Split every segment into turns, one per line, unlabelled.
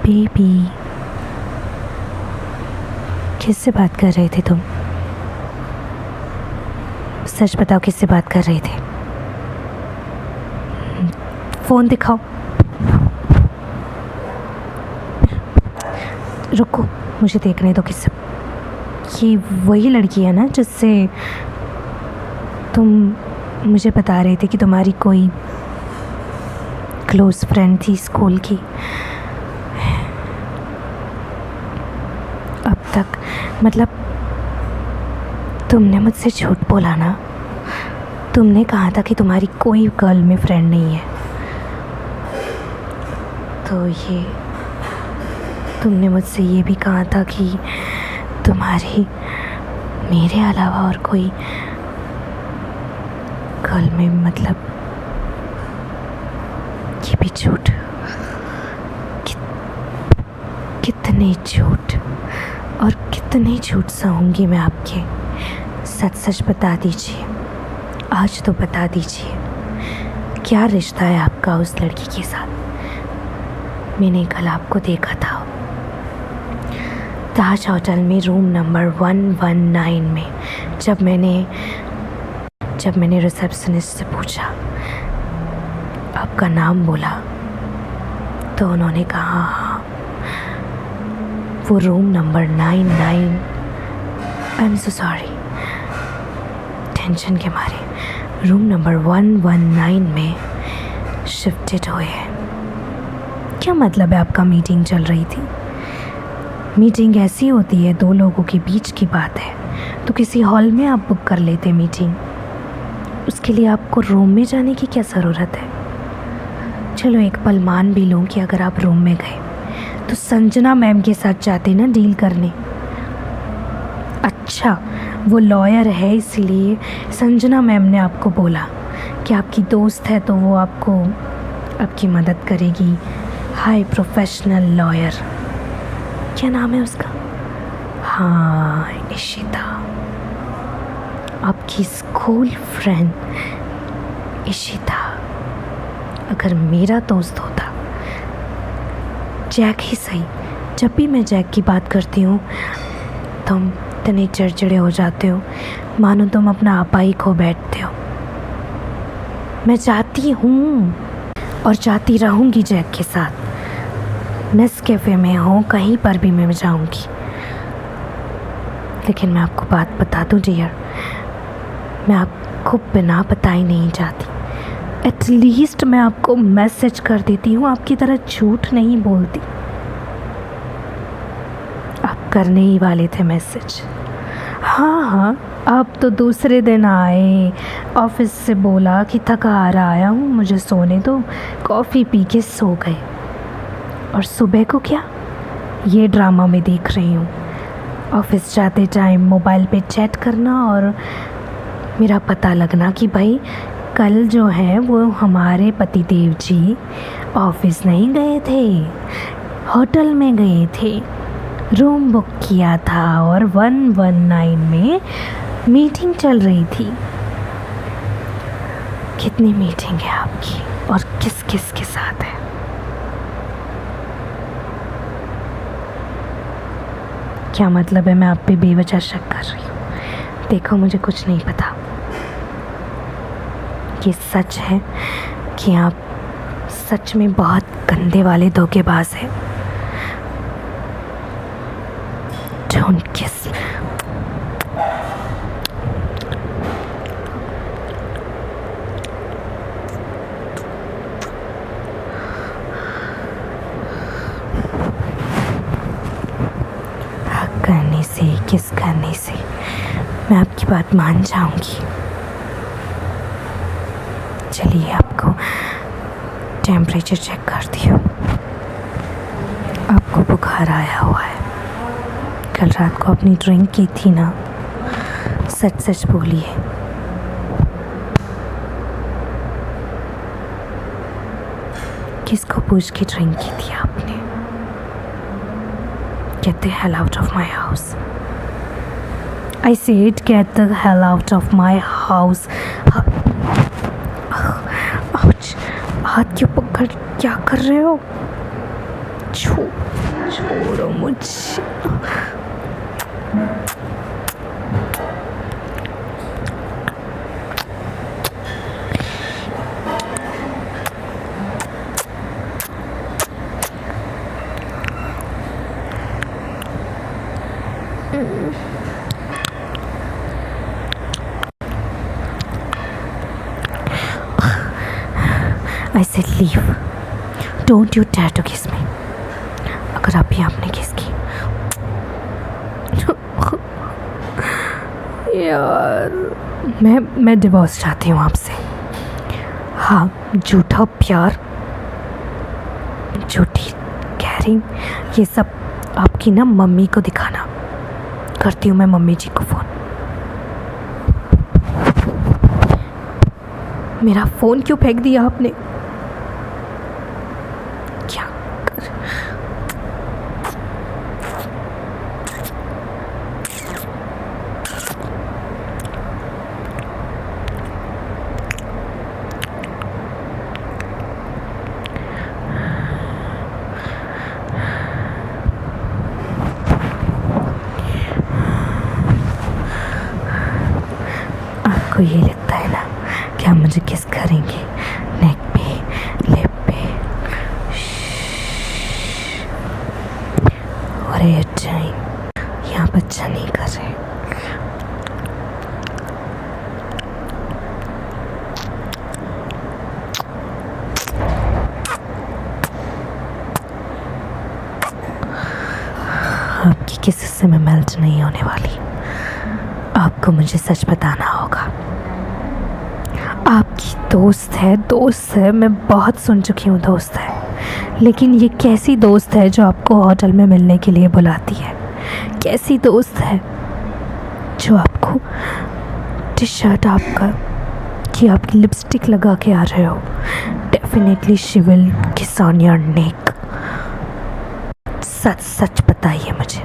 Baby, किससे बात कर रहे थे तुम? सच बताओ, किससे बात कर रहे थे? फ़ोन दिखाओ। रुको, मुझे देखने दो। किससे? ये वही लड़की है ना जिससे तुम मुझे बता रहे थे कि तुम्हारी कोई क्लोज़ फ्रेंड थी स्कूल की। अब तक मतलब तुमने मुझसे झूठ बोला ना? तुमने कहा था कि तुम्हारी कोई गर्ल में फ्रेंड नहीं है, तो ये तुमने मुझसे ये भी कहा था कि तुम्हारी मेरे अलावा और कोई गर्ल में, मतलब ये भी झूठ। कितने झूठ और कितने झूठ सहूँगी मैं आपके। सच सच बता दीजिए, आज तो बता दीजिए, क्या रिश्ता है आपका उस लड़की के साथ? मैंने कल आपको देखा था ताज होटल में रूम नंबर 119 में। जब मैंने रिसेप्शनिस्ट से पूछा, आपका नाम बोला, तो उन्होंने कहा हाँ, वो room number 99। I am so sorry, tension के मारे रूम नंबर 119 में शिफ्टेड हुए हैं। क्या मतलब है आपका? मीटिंग चल रही थी। मीटिंग ऐसी होती है, दो लोगों के बीच की बात है, तो किसी हॉल में आप बुक कर लेते मीटिंग। उसके लिए आपको रूम में जाने की क्या ज़रूरत है? चलो एक पल मान भी लूँ कि अगर आप रूम में गए तो संजना मैम के साथ जाते ना डील करने। अच्छा, वो लॉयर है इसलिए संजना मैम ने आपको बोला कि आपकी दोस्त है तो वो आपकी मदद करेगी। हाई प्रोफेशनल लॉयर, क्या नाम है उसका? हाँ, इशिता, आपकी स्कूल फ्रेंड इशिता। अगर मेरा दोस्त होता, जैक ही सही। जब भी मैं जैक की बात करती हूँ तुम इतने चिड़चिड़े हो जाते हो, मानो तुम अपना आपा ही खो बैठते हो। मैं जाती हूँ और जाती रहूँगी जैक के साथ। नेस्कैफ़े में हो, कहीं पर भी मैं जाऊँगी। लेकिन मैं आपको बात बता दूँ डियर, मैं आपको बिना बताए नहीं जाती। एटलीस्ट मैं आपको मैसेज कर देती हूँ, आपकी तरह झूठ नहीं बोलती। आप करने ही वाले थे मैसेज। हाँ, आप तो दूसरे दिन आए, ऑफिस से बोला कि थका हारा आया हूँ, मुझे सोने दो, कॉफ़ी पी के सो गए। और सुबह को क्या, ये ड्रामा मैं देख रही हूँ। ऑफिस जाते टाइम मोबाइल पे चैट करना और मेरा पता लगना कि भाई कल जो है वो हमारे पतिदेव जी ऑफिस नहीं गए थे, होटल में गए थे, रूम बुक किया था और 119 में मीटिंग चल रही थी। कितनी मीटिंग है आपकी और किस किस के साथ है? क्या मतलब है मैं आप पे बेवजह शक कर रही हूँ? देखो, मुझे कुछ नहीं पता। ये सच है कि आप सच में बहुत गंदे वाले धोखेबाज हैं। डोंट किस। हक करने से, किस करने से मैं आपकी बात मान जाऊंगी। चलिए आपको टेम्परेचर चेक करती हूँ। आपको बुखार आया हुआ है। कल रात को अपनी ड्रिंक की थी ना? सच सच बोलिए। किसको पूछ के ड्रिंक की थी आपने? Get the hell out of my house. I said get the hell out of my house. Ouch, हाथ क्यों पकड़, क्या कर रहे हो? छोड़ो मुझे। I said leave. Don't you dare to kiss me. अगर अभी आपने किस की यार, मैं डिवोर्स चाहती हूँ आपसे। हाँ, झूठा प्यार, झूठी कैरिंग, ये सब आपकी ना मम्मी को दिखाना। करती हूँ मैं मम्मी जी को फ़ोन। मेरा फ़ोन क्यों फेंक दिया आपने? क्या कर आपको ये लगता है ना कि आप मुझे किस करेंगे? नेक पे, लिप पे। अरे अच्छा ही, यहाँ पर अच्छा नहीं कर रहे। आपकी किसी से मैं मेल्ट नहीं होने वाली। आपको मुझे सच बताना होगा। आपकी दोस्त है, मैं बहुत सुन चुकी हूँ दोस्त है, लेकिन ये कैसी दोस्त है जो आपको होटल में मिलने के लिए बुलाती है? कैसी दोस्त है जो आपको टी शर्ट आपका कि आपकी लिपस्टिक लगा के आ रहे हो? Definitely she will kiss on your neck. सच सच बताइए मुझे,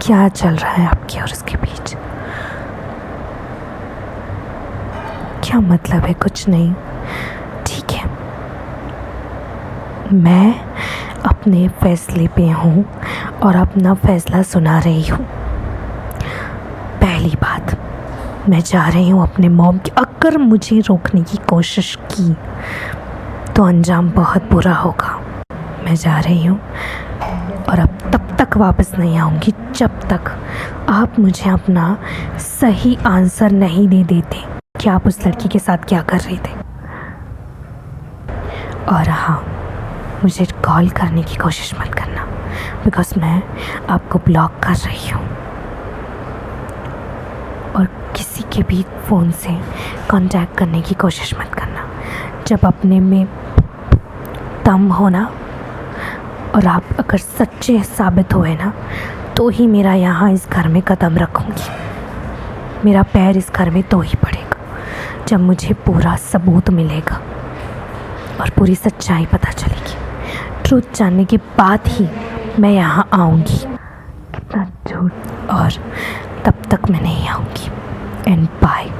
क्या चल रहा है आपके और उसके बीच? क्या मतलब है? कुछ नहीं, ठीक है। मैं अपने फैसले पे हूँ और अपना फैसला सुना रही हूँ। पहली बात, मैं जा रही हूँ अपने मॉम की। अगर मुझे रोकने की कोशिश की तो अंजाम बहुत बुरा होगा। मैं जा रही हूँ और अब तब तक वापस नहीं आऊँगी जब तक आप मुझे अपना सही आंसर नहीं दे देते कि आप उस लड़की के साथ क्या कर रहे थे। और हाँ, मुझे कॉल करने की कोशिश मत करना, बिकॉज़ मैं आपको ब्लॉक कर रही हूँ। और किसी के भी फ़ोन से कांटेक्ट करने की कोशिश मत करना। जब अपने में दम हो ना, और आप अगर सच्चे साबित हुए ना, तो ही मेरा यहाँ इस घर में कदम रखूँगी। मेरा पैर इस घर में तो ही पड़ेगा जब मुझे पूरा सबूत मिलेगा और पूरी सच्चाई पता चलेगी। ट्रूथ जानने के बाद ही मैं यहाँ आऊँगी। कितना झूठ! और तब तक मैं नहीं आऊँगी। And bye.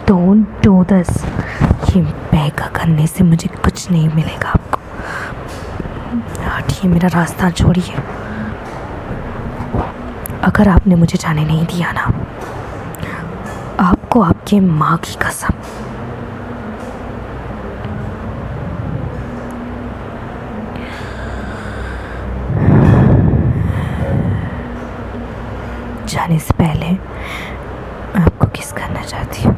Don't do this. ये बेगा करने से मुझे कुछ नहीं मिलेगा आपको। हटिए, मेरा रास्ता छोड़िए। अगर आपने मुझे जाने नहीं दिया ना, आपको आपके माँ की कसम, जाने से पहले मैं आपको किस करना चाहती हूँ।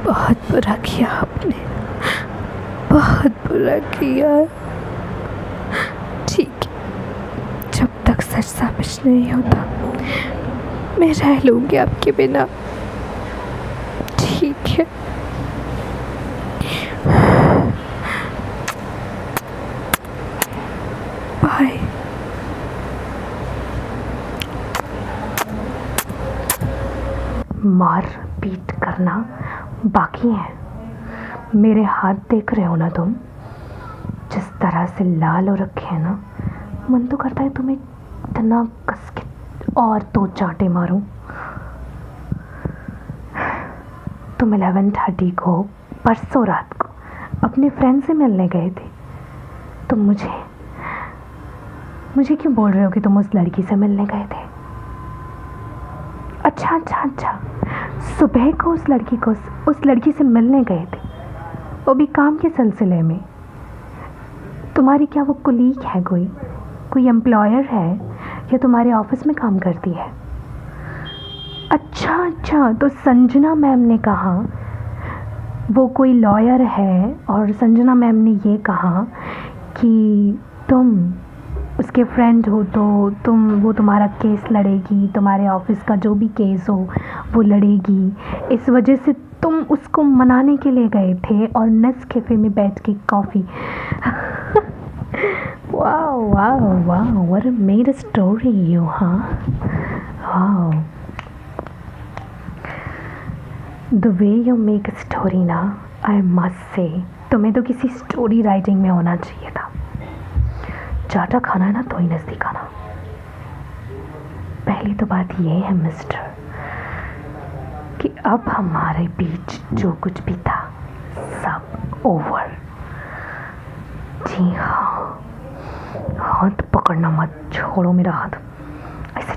बहुत बुरा किया आपने, बहुत बुरा किया। ठीक है, जब तक सच साबित नहीं होता मैं रह लूँगी आपके बिना। ठीक है। बाय। मार पीट करना बाकी है। मेरे हाथ देख रहे हो ना तुम, जिस तरह से लाल हो रखे हैं ना, मन तो करता है तुम्हें इतना कस के और 2 चांटे मारूं। तुम 11:30 को परसों रात को अपने फ्रेंड से मिलने गए थे। तुम मुझे क्यों बोल रहे हो कि तुम उस लड़की से मिलने गए थे? अच्छा, सुबह को उस लड़की से मिलने गए थे, वो भी काम के सिलसिले में। तुम्हारी क्या वो कुलीग है, कोई एम्प्लॉयर है या तुम्हारे ऑफिस में काम करती है? अच्छा, तो संजना मैम ने कहा वो कोई लॉयर है, और संजना मैम ने ये कहा कि तुम उसके फ्रेंड हो तो वो तुम्हारा केस लड़ेगी, तुम्हारे ऑफिस का जो भी केस हो वो लड़ेगी। इस वजह से तुम उसको मनाने के लिए गए थे और नेस्कैफे में बैठ के coffee wow, what a made a story you, huh? Wow. The way you make a story ना, I must say, तुम्हें तो किसी स्टोरी राइटिंग में होना चाहिए था। चाटा खाना है ना तो ही नज़दीक आना। पहली तो बात ये है मिस्टर कि अब हमारे बीच जो कुछ भी था सब ओवर। जी हाँ, हाथ पकड़ना मत, छोड़ो मेरा हाथ। ऐसे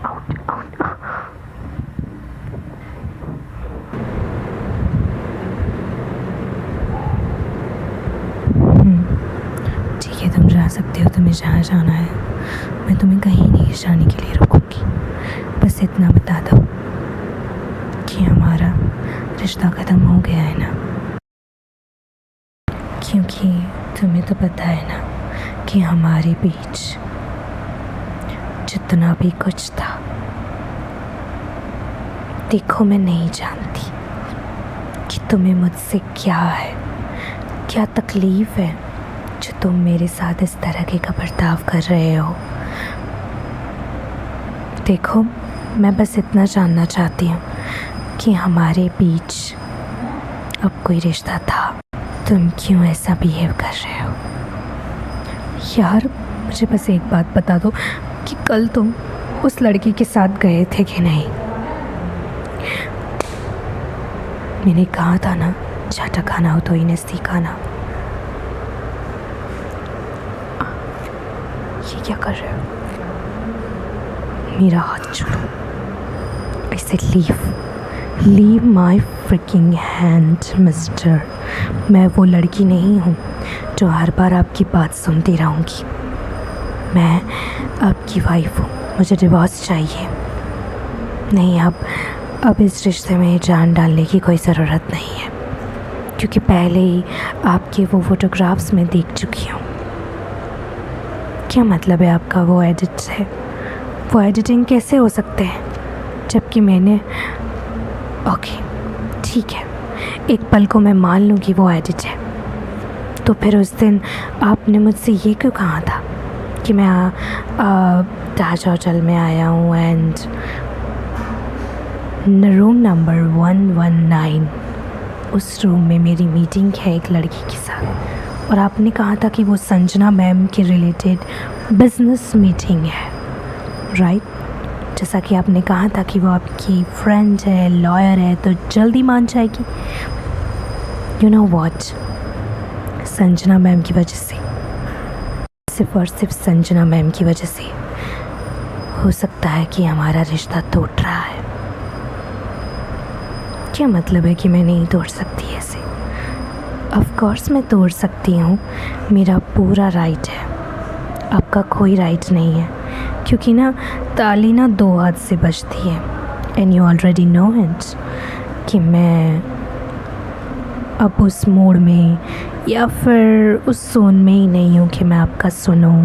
आउट। ठीक है, तुम जा सकते हो, तुम्हें जहाँ जाना है। मैं तुम्हें कहीं नहीं जाने के लिए रोकूंगी। बस इतना बता दो कि हमारा रिश्ता ख़त्म हो गया है ना, क्योंकि तुम्हें तो पता है ना कि हमारे बीच जितना भी कुछ था, देखो मैं नहीं जानती कि तुम्हें मुझसे क्या तकलीफ़ है जो तुम मेरे साथ इस तरह के का बर्ताव कर रहे हो। देखो, मैं बस इतना जानना चाहती हूँ कि हमारे बीच अब कोई रिश्ता था, तुम क्यों ऐसा बिहेव कर रहे हो? यार, मुझे बस एक बात बता दो कि कल तुम उस लड़की के साथ गए थे कि नहीं? मैंने कहा था ना, चाटा खाना हो तो ही नज़दीक आना। ये क्या कर रहे हो? मेरा हाथ छोड़ो। ऐसे leave my fricking hand mister. मैं वो लड़की नहीं हूँ जो हर बार आपकी बात सुनती रहूँगी। मैं आपकी वाइफ हूँ, मुझे डिवोर्स चाहिए। नहीं, अब इस रिश्ते में जान डालने की कोई ज़रूरत नहीं है, क्योंकि पहले ही आपके वो फ़ोटोग्राफ्स में देख चुकी हूँ। क्या मतलब है आपका वो एडिट है? वो एडिटिंग कैसे हो सकते हैं जबकि मैंने... ओके, ठीक है, एक पल को मैं मान लूँ कि वो एडिट है, तो फिर उस दिन आपने मुझसे ये क्यों कहा था कि मैं ताज होटल में आया हूँ एंड रूम नंबर 119, उस रूम में मेरी मीटिंग है एक लड़की के साथ, और आपने कहा था कि वो संजना मैम के रिलेटेड बिजनेस मीटिंग है, राइट? जैसा कि आपने कहा था कि वो आपकी फ्रेंड है, लॉयर है, तो जल्दी मान जाएगी। You know what, Sanjana ma'am की वजह से, सिर्फ और सिर्फ संजना मैम की वजह से हो सकता है कि हमारा रिश्ता टूट रहा है। क्या मतलब है कि मैं नहीं तोड़ सकती ऐसे? ऑफ कोर्स मैं तोड़ सकती हूँ, मेरा पूरा राइट है, आपका कोई राइट नहीं है, क्योंकि ना ताली ना 2 हाथ से बजती है। And you already know it कि मैं अब उस मोड में या फिर उस जोन में ही नहीं हूँ कि मैं आपका सुनूँ,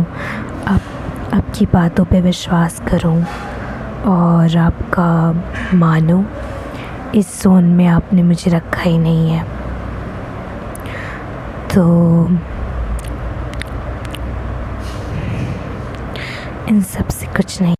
आपकी बातों पे विश्वास करूँ और आपका मानूँ। इस जोन में आपने मुझे रखा ही नहीं है। तो इन सब से कुछ नहीं